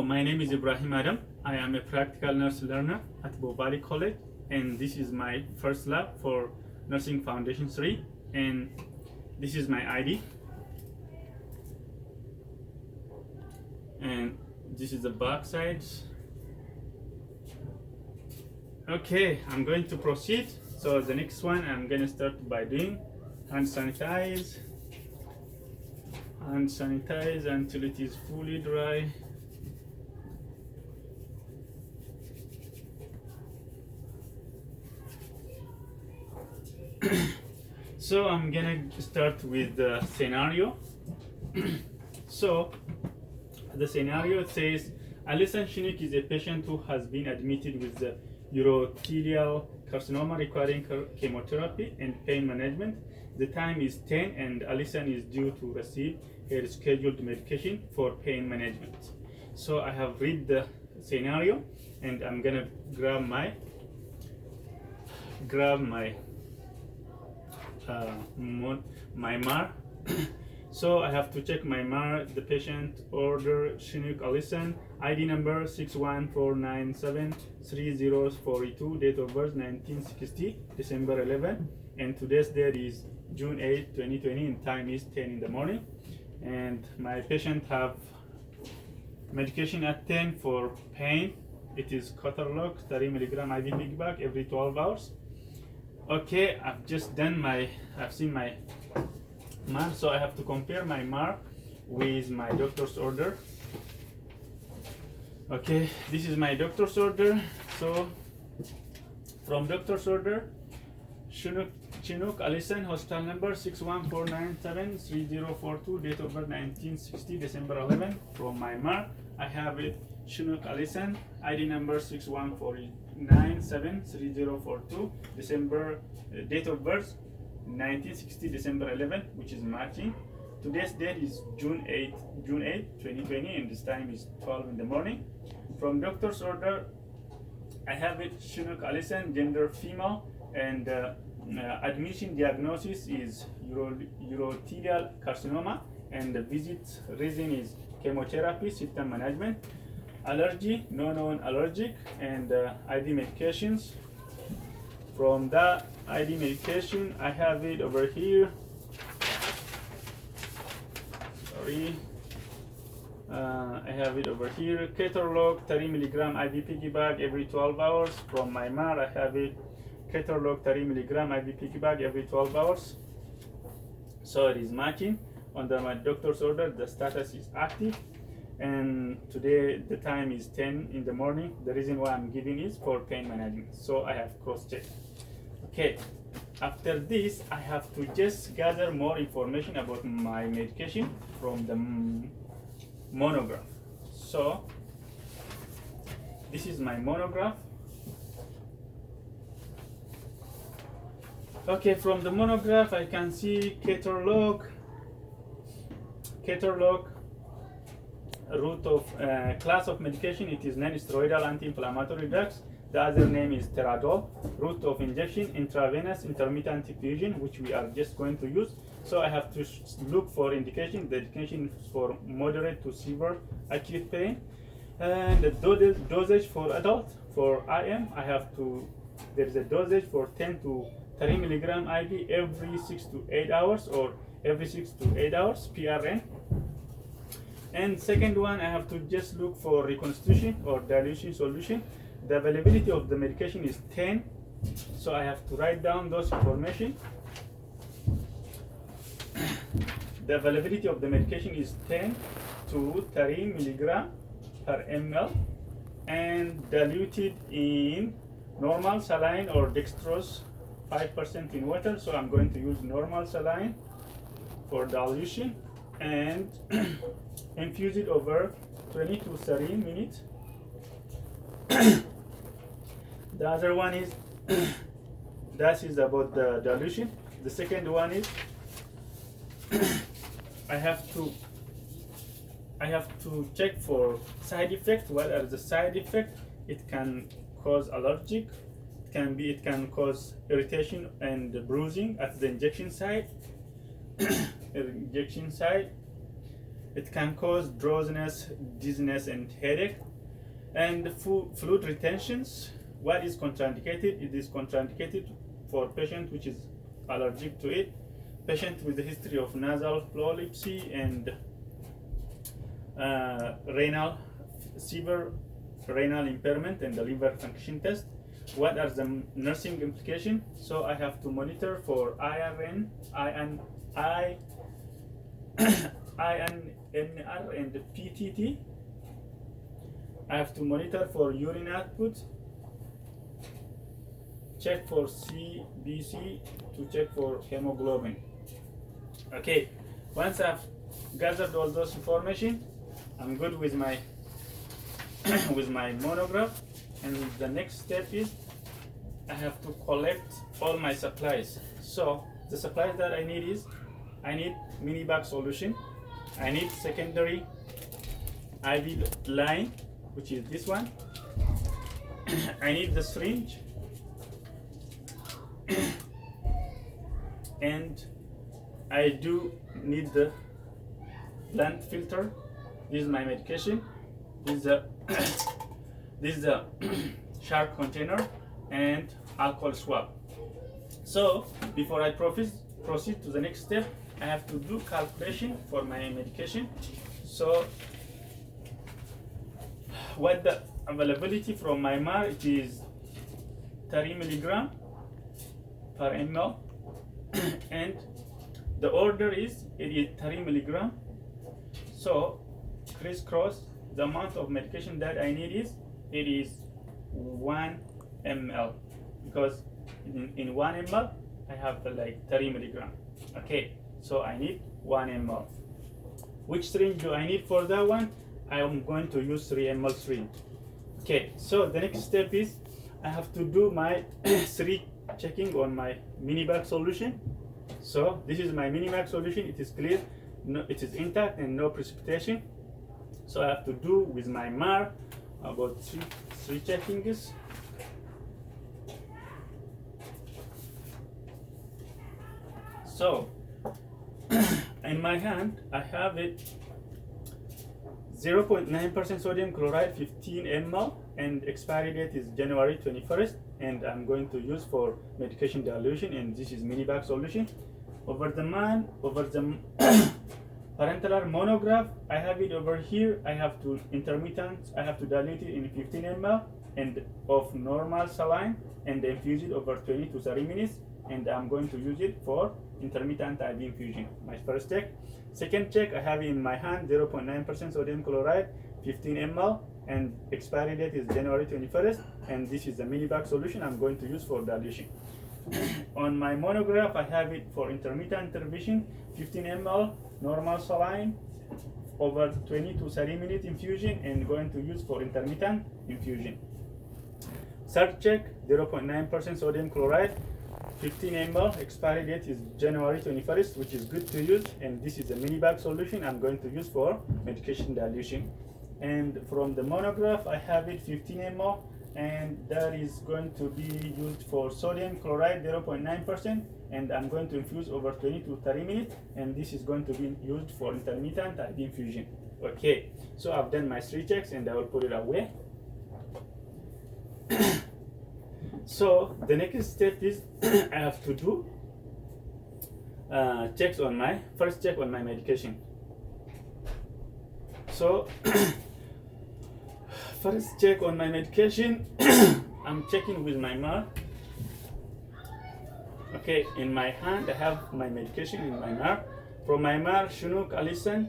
Hello, my name is Ibrahim Adam. I am a practical nurse learner at Bobali College, and this is my first lab for Nursing Foundation 3, and this is my ID, and this is the back side. Okay, I'm going to proceed. So the next one, I'm going to start by doing hand sanitize until it is fully dry. So I'm gonna start with the scenario. So the scenario says Alison Chinook is a patient who has been admitted with the urothelial carcinoma requiring chemotherapy and pain management. The time is 10 and Alison is due to receive her scheduled medication for pain management. So I have read the scenario and I'm gonna grab my MAR. So I have to check my MAR, the patient order Chinook Alison, ID number 614973042, date of birth 1960, December 11, and today's date is June 8, 2020, and time is 10 in the morning. And my patient have medication at 10 for pain. It is Ketorolac 30 milligram IV piggyback every 12 hours. Okay, I've seen my MAR, so I have to compare my MAR with my doctor's order. Okay, this is my doctor's order. So from doctor's order, Chinook Alison, hospital number 614973042, date of birth 1960, December 11. From my MAR, I have it Chinook Alison, ID number 614973042, December, date of birth 1960, December 11, which is matching. Today's date is June 8, 2020, and this time is 12 in the morning. From doctor's order, I have it Chinook Alison, gender female, and admission diagnosis is urothelial carcinoma, and the visit reason is chemotherapy, symptom management, allergy, no known allergic, and ID medications. From the ID medication, I have it over here. Sorry. I have it over here. Ketorolac 30 milligram IV piggyback every 12 hours. From my MAR, I have it Ketorolac 30 milligram IV piggyback every 12 hours. So it is matching. Under my doctor's order, the status is active. And today the time is 10 in the morning. The reason why I'm giving is for pain management. So I have cross-checked. Okay, after this, I have to just gather more information about my medication from the monograph. So this is my monograph. Okay, from the monograph, I can see Ketorolac, route of class of medication. It is non-steroidal anti-inflammatory drugs. The other name is Teradol. Route of injection, intravenous intermittent infusion, which we are just going to use. So I have to look for indication. The indication is for moderate to severe acute pain. And the dosage for adult, for IM, there is a dosage for 10 to 30 milligram IV every 6 to 8 hours, or every 6 to 8 hours, PRN. And second one, I have to just look for reconstitution or dilution solution. The availability of the medication is 10, so I have to write down those information. The availability of the medication is 10 to 30 milligram per ml, and diluted in normal saline or dextrose 5% in water. So I'm going to use normal saline for dilution, and infuse it over 20 to 30 minutes. The other one is that is about the dilution. The second one is I have to check for side effect. What are the side effects? It can cause allergic. It can cause irritation and bruising at the injection site. It can cause drowsiness, dizziness, and headache. And fluid retentions. What is contraindicated? It is contraindicated for patient which is allergic to it, patient with a history of nasal polypsy and severe renal impairment and the liver function test. What are the nursing implications? So I have to monitor for INR and PTT. I have to monitor for urine output, check for CBC, to check for hemoglobin. Okay, once I've gathered all those information, I'm good with my with my monograph, and the next step is I have to collect all my supplies. So the supplies that I need is I need mini bag solution, I need secondary IV line, which is this one. I need the syringe and I do need the blunt filter. This is my medication. This is a sharp container and alcohol swab. So before I proceed to the next step, I have to do calculation for my medication. So what the availability from my MAR, it is 30 milligram per ml and the order is it is 30 milligram. So crisscross, the amount of medication that I need is it is 1 ml, because in 1 ml I have like 30 milligram. Okay, so I need 1 ml. Which syringe do I need for that one? I am going to use 3 ml syringe. Okay, so the next step is I have to do my syringe checking on my mini bag solution. So this is my mini bag solution. It is clear, no, it is intact and no precipitation. So I have to do with my MAR about three checkings. So in my hand I have it 0.9% sodium chloride, 15 ml, and expiry date is January 21st, and I'm going to use for medication dilution, and this is mini bag solution. Over the parenteral monograph, I have it over here. I have to dilute it in 15 ml and of normal saline and infuse it over 20 to 30 minutes, and I'm going to use it for intermittent IV infusion. My first check. Second check, I have in my hand 0.9% sodium chloride, 15 ml, and expiry date is January 21st, and this is the mini bag solution I'm going to use for dilution. On my monograph, I have it for intermittent intervention, 15 ml, normal saline, over 20 to 30 minute infusion, and going to use for intermittent infusion. Third check, 0.9% sodium chloride, 15 ml, expiry date is January 21st, which is good to use, and this is a mini bag solution I'm going to use for medication dilution. And from the monograph, I have it 15 ml, and that is going to be used for sodium chloride 0.9%, and I'm going to infuse over 20 to 30 minutes, and this is going to be used for intermittent IV infusion. Okay, so I've done my 3 checks and I will put it away. So the next step is I have to do first check on my medication. So first check on my medication, I'm checking with my MAR. Okay, in my hand I have my medication in my MAR. From my MAR, Chinook Alison,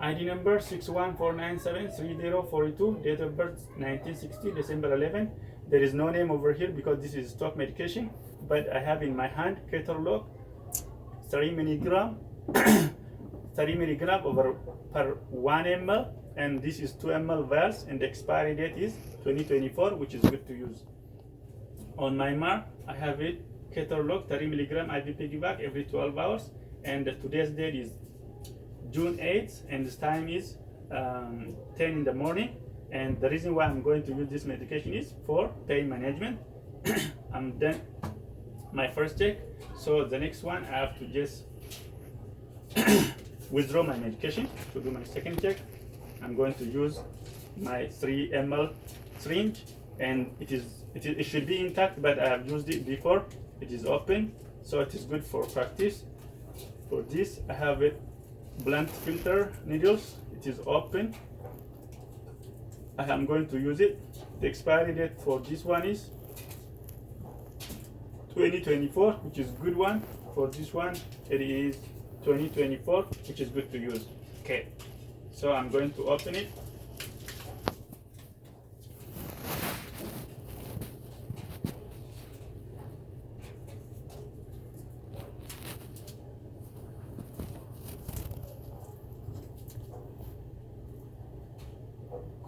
ID number 614973042, date of birth 1960, December 11. There is no name over here because this is stock medication, but I have in my hand Ketorolac 30 milligram over per 1 ml, and this is 2 ml vials, and the expiry date is 2024, which is good to use. On my MAR, I have it Ketorolac 30 milligram IV piggyback every 12 hours, and today's date is June 8th, and this time is 10 in the morning. And the reason why I'm going to use this medication is for pain management. I'm done my first check, so the next one I have to just withdraw my medication. To do my second check, I'm going to use my 3 ml syringe, and it should be intact, but I have used it before. It is open, so it is good for practice. For this, I have it blunt filter needles. It is open. I am going to use it. The expiry date for this one is 2024, which is good one. For this one, it is 2024, which is good to use. Okay, so I'm going to open it.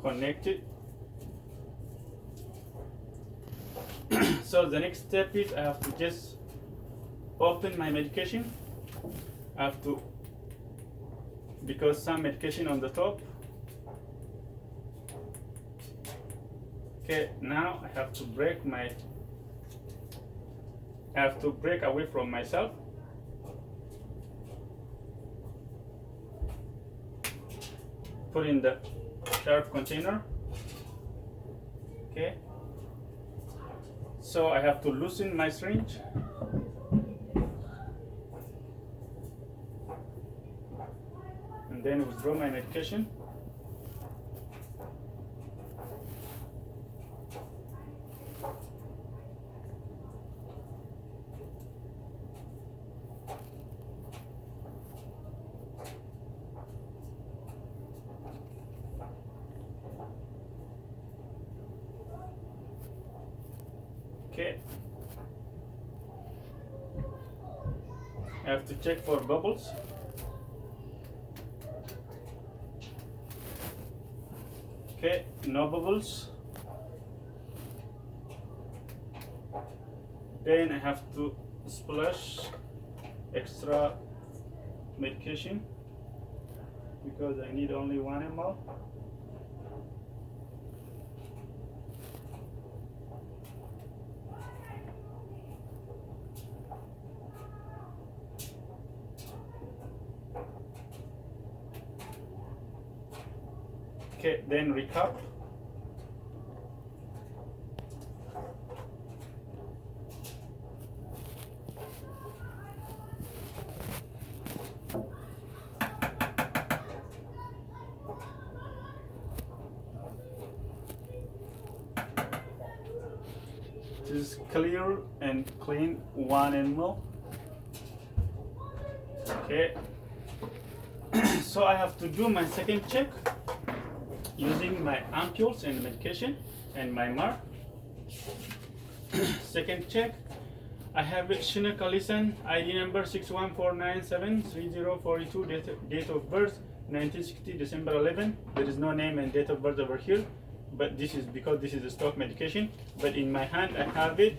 Connect it. So the next step is I have to just open my medication. I have to, because some medication on the top. Okay, now I have to break away from myself. Put in the sharp container. Okay, so I have to loosen my syringe. And then withdraw my medication. Okay, I have to check for bubbles. Okay, no bubbles. Then I have to splash extra medication because I need only 1 ml. Okay, then recap. This is clear and clean 1 ml. Okay, so I have to do my second check using my ampules and medication and my MAR. Second check, I have Chinook Allison, ID number 614973042, date of birth 1960 December 11. There is no name and date of birth over here, but this is because this is a stock medication. But in my hand I have it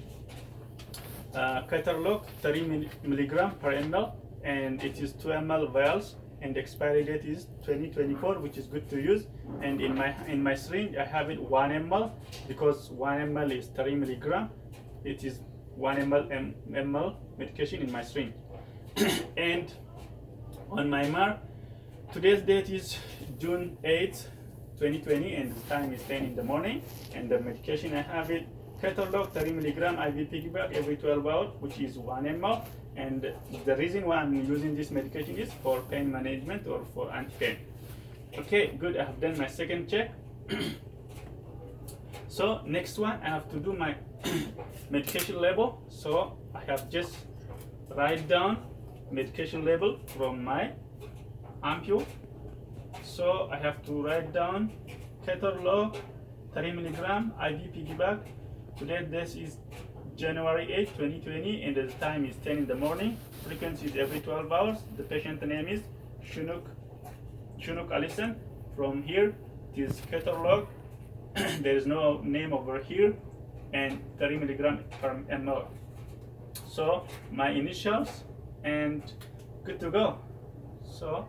Ketorolac 30 milligram per ml, and it is 2 ml vials, and the expiry date is 2024, which is good to use. And in my syringe I have it 1 ml because 1 ml is 30 milligram. It is 1 ml medication in my syringe. And on my MAR, today's date is June 8th 2020, and the time is 10 in the morning. And the medication I have it Ketorolac 30 milligram IV piggyback every 12 hours, which is 1 ml. And the reason why I'm using this medication is for pain management or for anti-pain. Okay, good. I have done my second check. So next one, I have to do my medication label. So I have just write down medication label from my ampule. So I have to write down Ketorolac 30 milligram IV piggyback. Today this is January 8, 2020, and the time is 10 in the morning. Frequency is every 12 hours. The patient name is Chinook Allison. From here, it is Ketorolac. There is no name over here, and 30 milligram per ml. So my initials, and good to go. So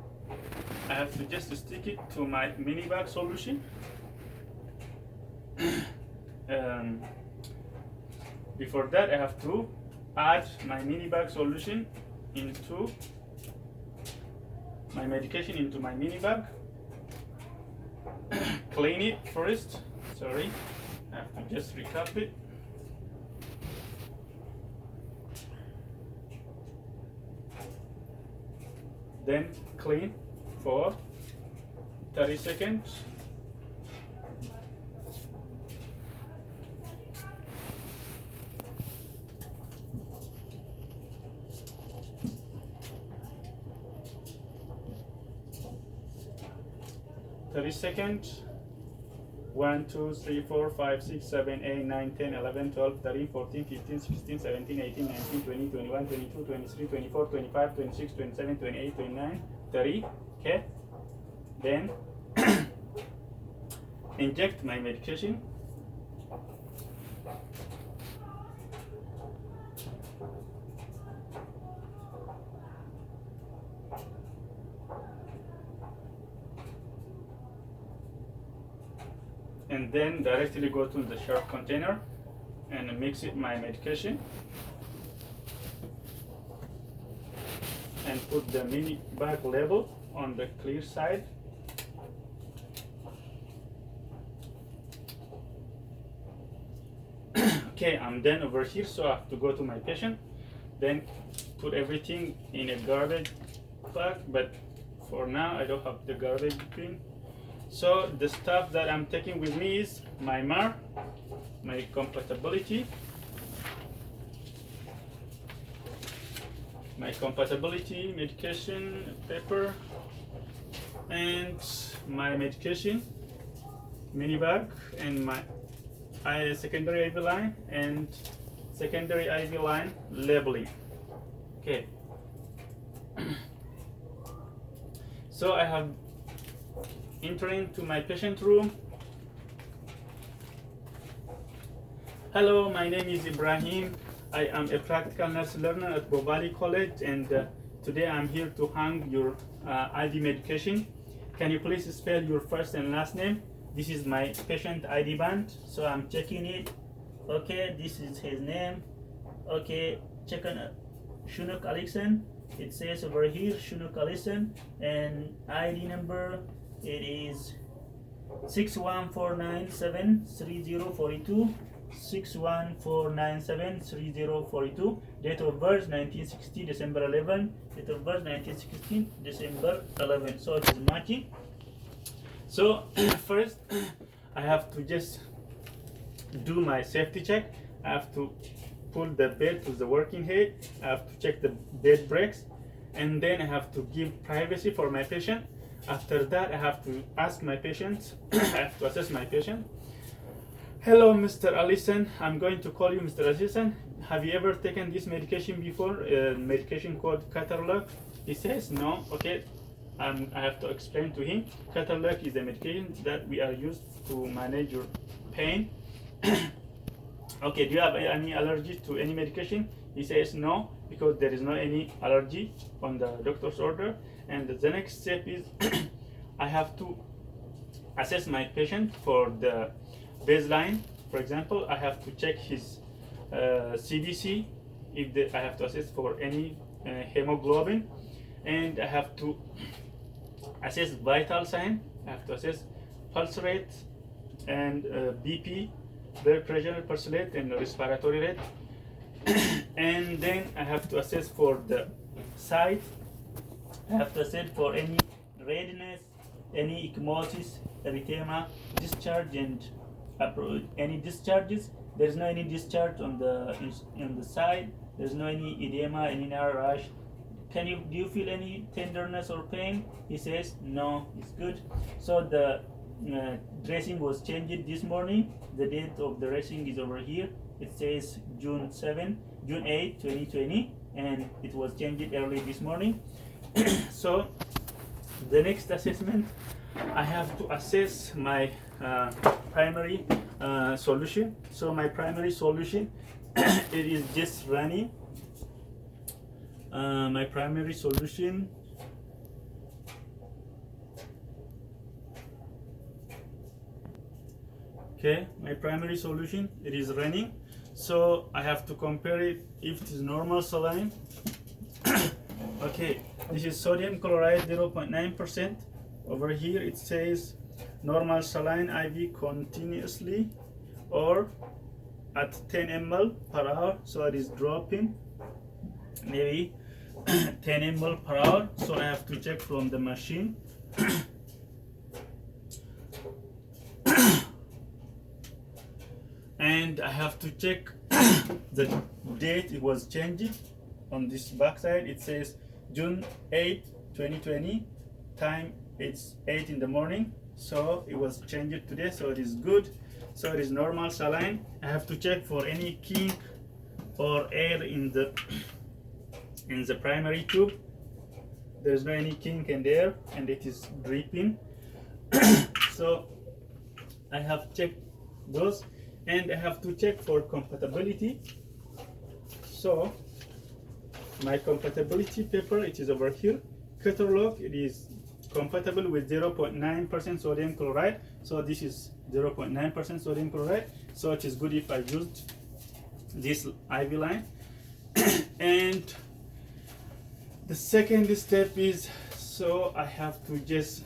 I have to just stick it to my mini bag solution. Before that, I have to add my mini bag solution into my medication into my mini bag, clean it first. Sorry, I have to just recap it. Then clean for 30 seconds. Seconds. 1, 2, 3, 4, 5, 6, 7, 8, 9, 10, 11, 12, 13, 14, 15, 16, 17, 18, 19, 20, 21, 22, 23, 24, 25, 26, 27, 28, 29, 30. Okay. Then inject my medication. And then directly go to the sharp container and mix it my medication and put the mini bag label on the clear side. Okay, I'm done over here, so I have to go to my patient, then put everything in a garbage bag, but for now I don't have the garbage bin. So the stuff that I'm taking with me is my MAR, my compatibility, medication paper, and my medication mini bag, and my secondary IV line and secondary IV line labeling. Okay. So I have entering to my patient room. Hello, my name is Ibrahim. I am a practical nurse learner at Bow Valley College, and today I'm here to hang your IV medication. Can you please spell your first and last name? This is my patient ID band, so I'm checking it. Okay, this is his name. Okay, check on Shunuk Alison. It says over here Shunuk Alison, and ID number, it is 614973042, 614973042. Date of birth 1960 December 11. Date of birth 1916 December 11. So it is matching. So first I have to just do my safety check. I have to pull the bed to the working height. I have to check the bed brakes, and then I have to give privacy for my patient. After that, I have to ask my patient, I have to assess my patient. Hello, Mr. Allison. I'm going to call you Mr. Allison. Have you ever taken this medication before? Medication called Ketorolac? He says no. Okay, I have to explain to him. Ketorolac is a medication that we are used to manage your pain. Okay, do you have any allergy to any medication? He says no, because there is no any allergy on the doctor's order. And the next step is I have to assess my patient for the baseline. For example, I have to check his CBC, I have to assess for any hemoglobin, and I have to assess vital sign. I have to assess pulse rate and BP, blood pressure, pulse rate, and respiratory rate. And then I have to assess for the site. I have to assess for any redness, any ecchymosis, erythema, discharge, and any discharges. There's no any discharge on the side. There's no any edema, any narrow rash. Do you feel any tenderness or pain? He says no, it's good. So the dressing was changed this morning. The date of the dressing is over here. It says June 8, 2020, and it was changed early this morning. So the next assessment, I have to assess my primary solution. So my primary solution, it is just running. My primary solution, okay, my primary solution, it is running. So I have to compare it if it is normal saline. Okay, This is sodium chloride 0.9%. Over here it says normal saline IV continuously or at 10 ml per hour, so it is dropping maybe 10 ml per hour, so I have to check from the machine. And I have to check the date it was changed. On this backside it says June 8, 2020, time it's 8 in the morning, so it was changed today, so it is good. So it is normal saline. I have to check for any kink or air in the primary tube. There's no any kink and air, and it is dripping. So I have checked those, and I have to check for compatibility. So my compatibility paper, it is over here. Ketorlock, it is compatible with 0.9% sodium chloride. So this is 0.9% sodium chloride. So it is good if I used this IV line. And the second step is, so I have to just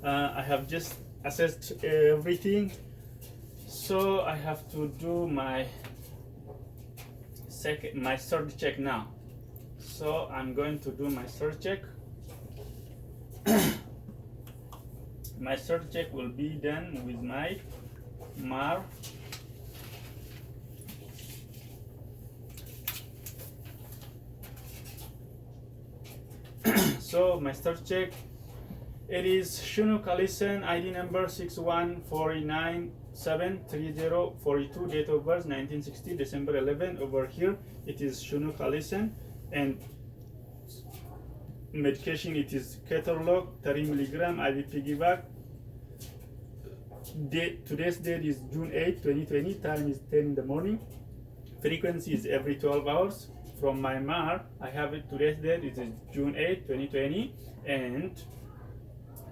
I have just assessed everything, so I have to do my third check now. So I'm going to do my third check. My third check will be done with my MAR. So my third check, it is Chinook Allison, ID number 614973042, date of birth 1960, December 11. Over here it is Chinook Allison, and medication it is Ketorlock 30 milligram IV piggyback. Today's date is June 8, 2020, time is 10 in the morning, frequency is every 12 hours. From my MAR, I have it, today's date is June 8, 2020, and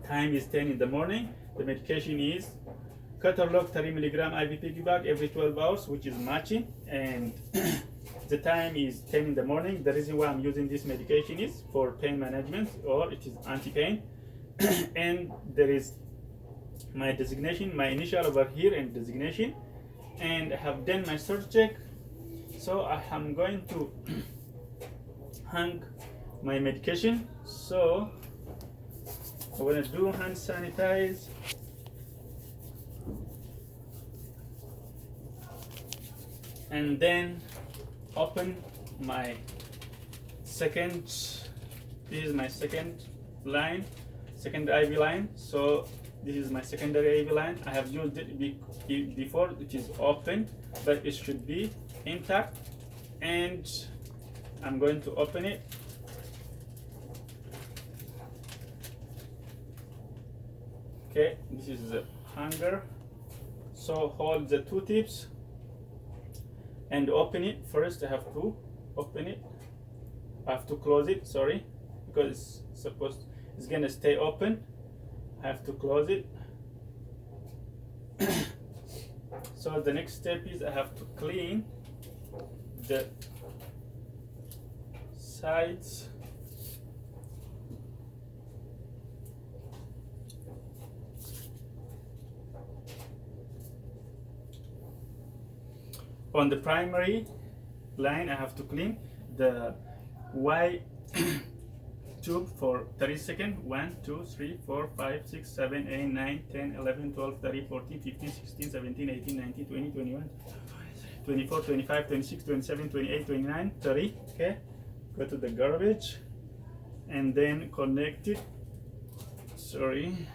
time is 10 in the morning. The medication is Ketorlock 30 milligram IV piggyback every 12 hours, which is matching, and the time is 10 in the morning. The reason why I'm using this medication is for pain management, or it is anti-pain. And there is my designation, my initial over here and designation, and I have done my third check. So I am going to hang my medication. So I'm going to do hand sanitize, and then open my second, this is my second line, second IV line. So this is my secondary IV line. I have used it before. It is open, but it should be intact, and I'm going to open it. Okay, this is the hanger. So hold the two tips and open it. First I have to open it. I have to close it, sorry, because it's gonna stay open. I have to close it. So the next step is I have to clean the sides. On the primary line, I have to clean the Y tube for 30 seconds. 1, 2, 3, 4, 5, 6, 7, 8, 9, 10, 11, 12, 13, 14, 15, 16, 17, 18, 19, 20, 21, 24, 25, 26, 27, 28, 29, 30. Okay, go to the garbage and then connect it. Sorry.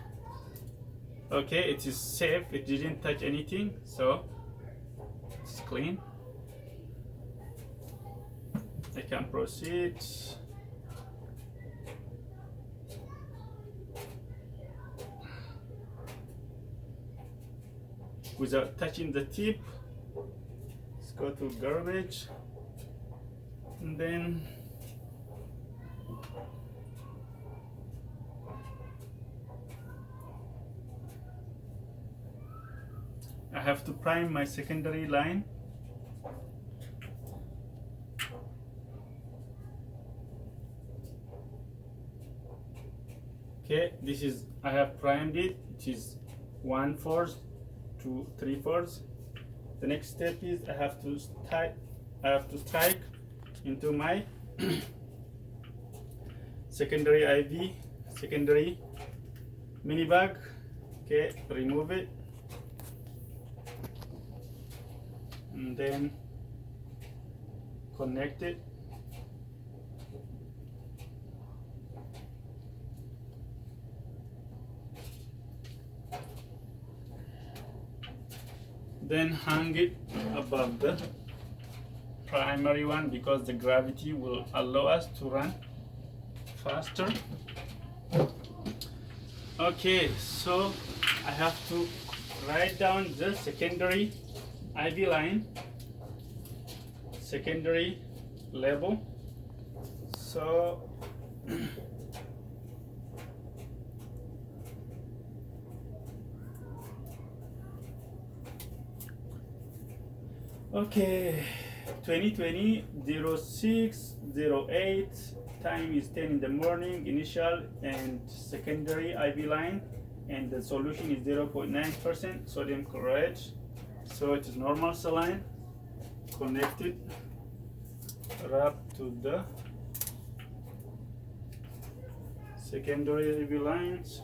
Okay, it is safe. It didn't touch anything, so it's clean. I can proceed. Without touching the tip. Let's go to garbage, and then I have to prime my secondary line. Okay, this is, I have primed it, it is 1/4 to 3/4. The next step is I have to strike into my secondary IV, secondary mini bag. Okay, remove it, and then connect it. Then hang it above the primary one because the gravity will allow us to run faster. Okay, so I have to write down the secondary IV line, secondary label. So okay, 2020-06-08, time is 10 in the morning, initial and secondary IV line, and the solution is 0.9% sodium chloride. So it is normal saline, connected, wrapped to the secondary IV lines.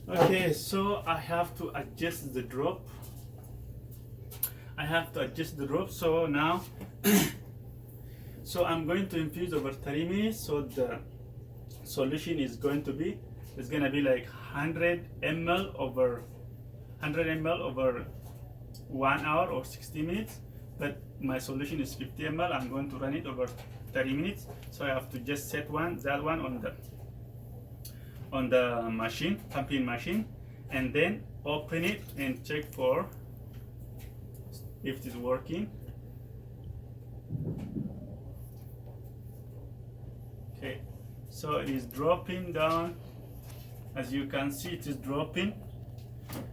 Okay, so I have to adjust the drop. So now so I'm going to infuse over 30 minutes. So the solution is going to be, it's going to be like 100 ml over 1 hour or 60 minutes, but my solution is 50 ml. I'm going to run it over 30 minutes, so I have to just set that one on the machine, pumping machine, and then open it and check for if it is working. Okay, so it is dropping down. As you can see, it is dropping,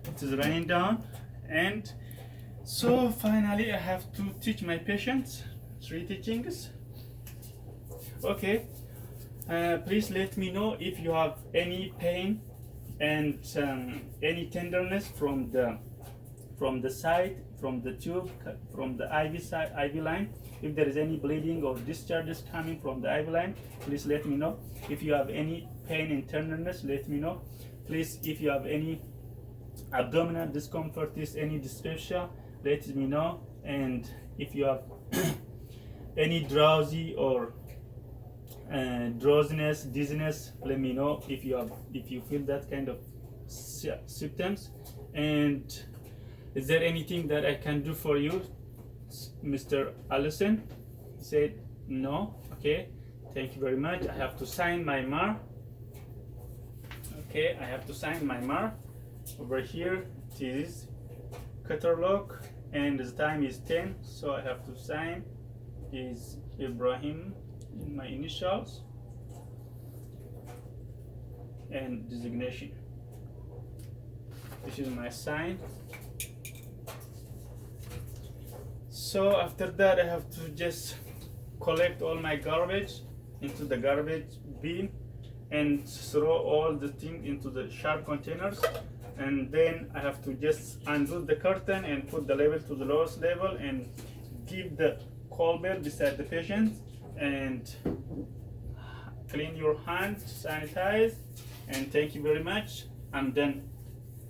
it is running down. And so finally I have to teach my patients 3 teachings. Okay, please let me know if you have any pain and any tenderness from the side, from the tube, from the IV line. If there is any bleeding or discharges coming from the IV line, please let me know. If you have any pain and tenderness, let me know. Please, if you have any abdominal discomfort, any dyspepsia, let me know. And if you have any drowsy or drowsiness, dizziness, let me know if you feel that kind of symptoms. And is there anything that I can do for you, Mr. Allison? He said no. Okay, thank you very much. I have to sign my MAR. Okay, I have to sign my MAR. Over here it is cutter lock, and the time is 10, so I have to sign is Ibrahim in my initials and designation. This is my sign. So after that I have to just collect all my garbage into the garbage bin and throw all the things into the sharp containers, and then I have to just undo the curtain and put the label to the lowest level and give the call bell beside the patient and clean your hands, sanitize, and thank you very much. I'm done.